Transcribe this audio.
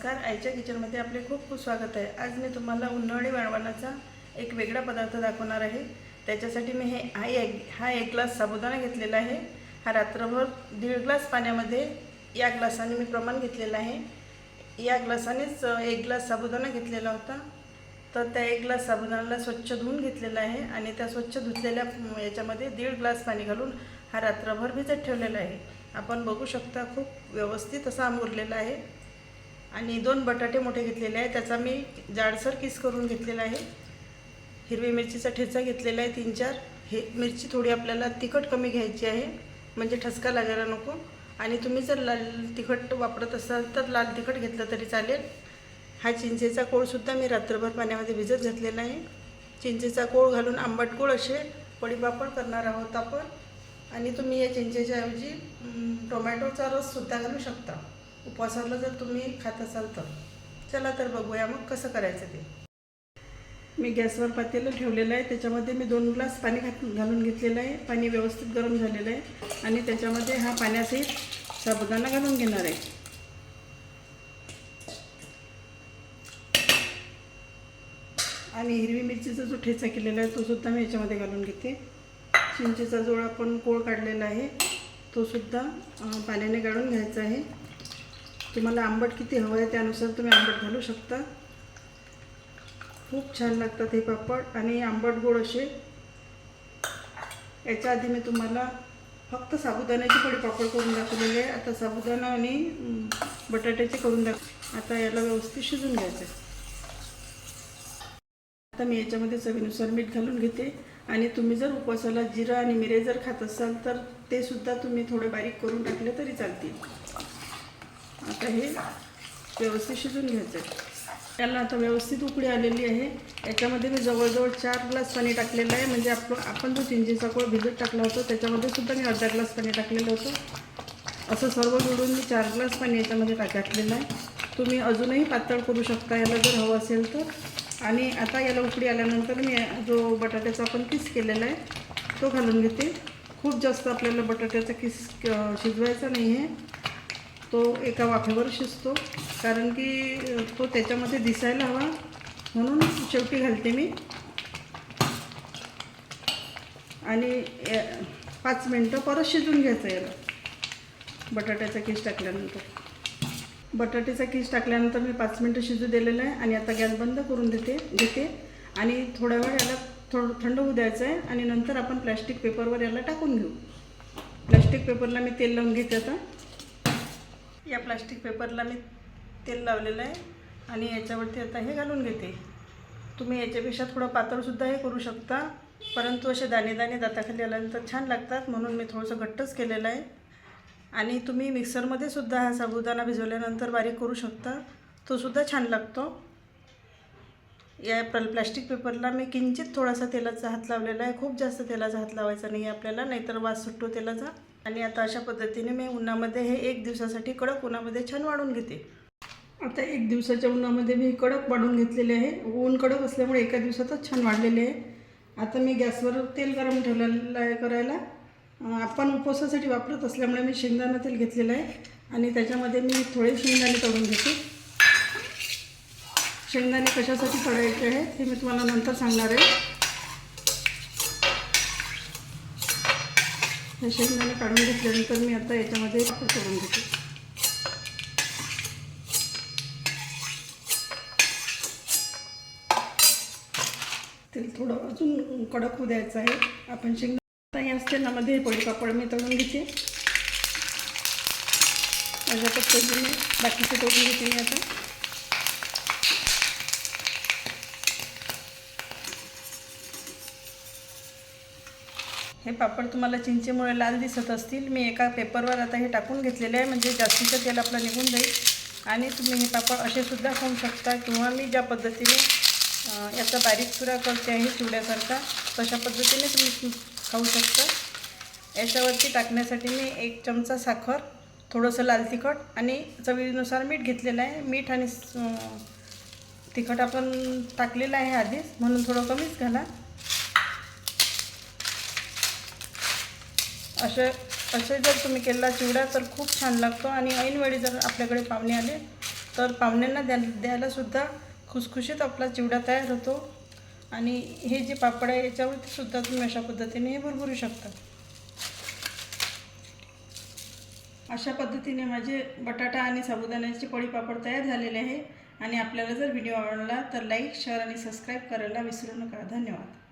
नमस्कार. आईच्या किचनमध्ये आपले खूप खूप स्वागत आहे. आज मी तुम्हाला उन्हाळी वाळवणाचा एक वेगळा पदार्थ दाखवणार आहे. त्याच्यासाठी मी हा एक ग्लास साबुदाणा घेतलेला आहे. हा रात्रभर 1.5 ग्लास पाण्यामध्ये या ग्लासाने मी प्रमाण घेतलेलं आहे. या ग्लासानेच 1 ग्लास साबुदाणा घेतलेला होता. तर त्या 1 ग्लास साबुदाण्याला स्वच्छ धुवून घेतलेला आहे आणि त्या स्वच्छ धुतलेल्या याच्यामध्ये 1.5 ग्लास पाणी घालून हा रात्रभर भिजत ठेवलेला आहे. आपण बघू शकता खूप व्यवस्थित असा मुरलेला आहे. आणि 2 बटाटे मोठे घेतलेले आहे. त्याचा मी जाडसर किस करून घेतलेला आहे. हिरवी मिरचीचा ठेचा घेतलेला आहे 3-4. हे मिरची थोडी आपल्याला तिखट कमी घ्यायची आहे म्हणजे ठसका लागायला नको. आणि तुम्ही जर लाल तिखट वापरत असाल तर लाल तिखट घेतलं तरी चालेल. हा चिंचेचा कोळसुद्धा मी रात्रभर पाण्यामध्ये भिजत घातलेला आहे. चिंचेचा कोळ घालून आंबट कोळ असे पळीपापड करणार आहोत आपण. आणि तुम्ही या चिंचेच्या ऐवजी टोमॅटोचा रससुद्धा घालू शकता उपवासाला जर तुम्ही खात असाल तर. चला तर बघूया मग कसं करायचं ते. मी गॅसवर पातेलं ठेवलेलं आहे. त्याच्यामध्ये मी 2 ग्लास पाणी घालून घेतलेलं आहे. पाणी व्यवस्थित गरम झालेलं आहे आणि त्याच्यामध्ये हा पाण्यासहित साबुदाणा घालून घेणार आहे. आणि हिरवी मिरचीचा जो ठेचा केलेला आहे तो सुद्धा मी याच्यामध्ये घालून घेते. चिंचेचा जो आपण कोळ काढलेला आहे तो सुद्धा पाण्याने गाळून घ्यायचा आहे. तुम्हाला आंबट किती हवं आहे त्यानुसार तुम्ही आंबट घालू शकता. खूप छान लागतात हे पापड आणि आंबट गोड असे. याच्या आधी मी तुम्हाला फक्त साबुदाण्याचे पळीपापड करून दाखवलेले आहे. आता साबुदाणा आणि बटाट्याचे करून आता याला व्यवस्थित शिजून घ्यायचं आहे. आता मी याच्यामध्ये चवीनुसार मीठ घालून घेते. आणि तुम्ही जर उपवासाला जिरा आणि मिरे जर खात असाल तर ते सुद्धा तुम्ही थोडे बारीक करून टाकले तरी चालतील. आता हे व्यवस्थित शिजून घ्यायचं आहे. त्याला आता व्यवस्थित उकळी आलेली आहे. याच्यामध्ये मी जवळजवळ 4 ग्लास पाणी टाकलेलं आहे. म्हणजे आपण जो चिंचेचा कोळ भिजत टाकला होता त्याच्यामध्ये सुद्धा मी अर्धा ग्लास पाणी टाकलेलं होतं. असं सर्व मिळून मी 4 ग्लास पाणी याच्यामध्ये घातलेलं आहे. तुम्ही अजूनही पातळ करू शकता याला जर हवं असेल तर. आणि आता याला उकळी आल्यानंतर मी जो बटाट्याचा आपण किस केलेला आहे तो घालून घेते. खूप जास्त आपल्याला बटाट्याचा किस शिजवायचा नाही आहे. तो एका वाफेवर शिजतो कारण की तो त्याच्यामध्ये दिसायला हवा म्हणून शेवटी घालते मी. आणि 5 मिनटं परत शिजून घ्यायचं याला. बटाट्याचा किस टाकल्यानंतर बटाट्याचा किस टाकल्यानंतर मी 5 मिनटं शिजू दिलेलं आहे. आणि आता गॅस बंद करून घेते आणि थोड्या वेळ याला थंड होऊ द्यायचं आहे. आणि नंतर आपण प्लॅस्टिक पेपरवर याला टाकून घेऊ. प्लॅस्टिक पेपरला मी तेल लावून घेते. आता या प्लॅस्टिक पेपरला मी तेल लावलेलं आहे आणि याच्यावरती आता हे घालून घेते. तुम्ही याच्यापेक्षा थोडं पातळसुद्धा हे करू शकता परंतु असे दाणे दाणे दाताखाली आल्यानंतर छान लागतात म्हणून मी थोडंसं घट्टच केलेलं आहे. आणि तुम्ही मिक्सरमध्ये सुद्धा हा साबुदाणा भिजवल्यानंतर बारीक करू शकता. तो सुद्धा छान लागतो. या प्लॅस्टिक पेपरला मी किंचित थोडासा तेलाचा हात लावलेला आहे. खूप जास्त तेलाचा हात लावायचा नाही आपल्याला नाहीतर वास सुटतो तेलाचा. आणि आता अशा पद्धतीने मी उन्हामध्ये हे 1 दिवसासाठी कडक उन्हामध्ये छान वाळून घेते. आता 1 दिवसाच्या उन्हामध्ये मी कडक वाळून घेतलेले आहे. ऊन कडक असल्यामुळे एका दिवसातच छान वाळलेले आहे. आता मी गॅसवर तेल गरम ठेवलेलं आहे करायला. आपण उपवासासाठी वापरत असल्यामुळे मी शेंगदाणा तेल घेतलेलं आहे आणि त्याच्यामध्ये मी थोडे शेंगदाणे तळून घेते. शेंगदाणे कशासाठी तळायचे आहे हे मी तुम्हाला नंतर सांगणार आहे. हे शेंगदाणे काढून घेतल्यानंतर मी आता याच्यामध्ये तळून घेते. तेल थोडं अजून कडक होऊ द्यायचं आहे. आपण शेंगदाणे याच तेलामध्ये पळीपापड मी तळून घेते. अशा पद्धतीने बाकीचे तळून घेते मी आता. हे पापड तुम्हाला चिंचेमुळे लाल दिसत असतील. मी एका पेपरवर आता हे टाकून घेतलेले आहे म्हणजे जास्तीचं तेल आपलं निघून जाईल. आणि तुम्ही हे पापड असे सुद्धा खाऊ शकता किंवा मी ज्या पद्धतीने याचा बारीक चुरा करते आहे चिवड्यासारखा तशा पद्धतीने तुम्ही खाऊ शकता. याच्यावरती टाकण्यासाठी मी 1 चमचा साखर, थोडंसं लाल तिखट आणि चवीनुसार मीठ घेतलेलं आहे. मीठ आणि तिखट आपण टाकलेलं आहे आधीच म्हणून थोडं कमीच घाला. असे जर तुम्ही केला चिवडा तर खूप छान लागतो. आणि ऐनवेळी जर आपल्याकडे पाहुणे आले तर पाहुण्यांना द्यायला सुद्धा खुसखुशीत आपला चिवडा तयार होतो. आणि हे जे पापड आहे याच्यावरती सुद्धा तुम्ही अशा पद्धतीने हे भरभरू शकता. अशा पद्धतीने माझे बटाटा आणि साबुदाण्याचे पळी पापड तयार झालेले आहे. आणि आपल्याला जर व्हिडिओ आवडला तर लाईक, शेअर आणि सबस्क्राईब करायला विसरू नका. धन्यवाद.